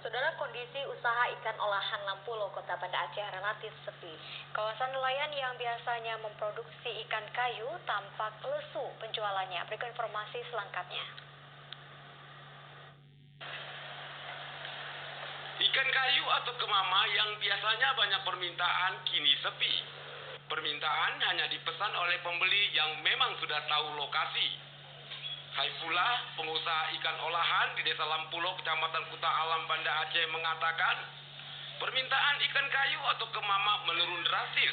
Saudara, kondisi usaha ikan olahan Lampulo, Kota Banda Aceh relatif sepi. Kawasan nelayan yang biasanya memproduksi ikan kayu tampak lesu penjualannya. Berikut informasi selengkapnya. Ikan kayu atau kemama yang biasanya banyak permintaan kini sepi. Permintaan hanya dipesan oleh pembeli yang memang sudah tahu lokasi. Saifullah, pengusaha ikan olahan di Desa Lampulo, Kecamatan Kuta Alam, Banda Aceh mengatakan, permintaan ikan kayu atau kemama menurun drastis.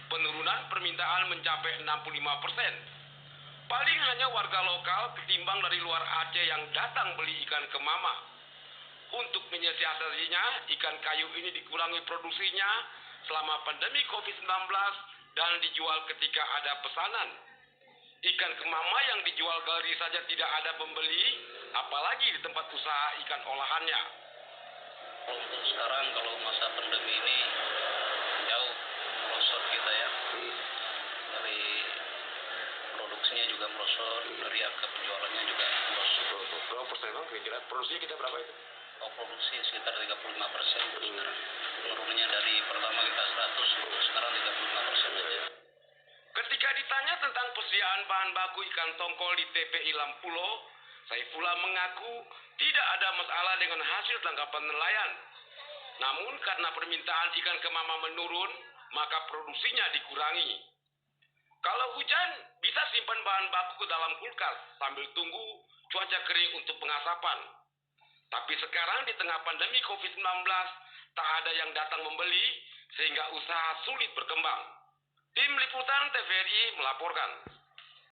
Penurunan permintaan mencapai 65%. Paling hanya warga lokal ketimbang dari luar Aceh yang datang beli ikan kemama. Untuk menyiasatinya, ikan kayu ini dikurangi produksinya selama pandemi COVID-19 dan dijual ketika ada pesanan. Ikan kemama yang dijual gali saja tidak ada pembeli, apalagi di tempat usaha ikan olahannya. Untuk sekarang kalau masa pandemi ini jauh merosot kita ya. Dari produksinya juga merosot, dari angka penjualannya juga merosot. Berapa persen bang kira-kira? Produksinya kita berapa itu? Produksi sekitar 35% sekarang. Penurunannya dari pertama kita 100, sekarang 35% aja. Ketika ditanya tentang persediaan bahan baku ikan tongkol di TPI Lampulo, Saifullah mengaku tidak ada masalah dengan hasil tangkapan nelayan. Namun karena permintaan ikan kemama menurun, maka produksinya dikurangi. Kalau hujan, bisa simpan bahan baku ke dalam kulkas sambil tunggu cuaca kering untuk pengasapan. Tapi sekarang di tengah pandemi COVID-19, tak ada yang datang membeli sehingga usaha sulit berkembang. Tim Liputan TVRI melaporkan.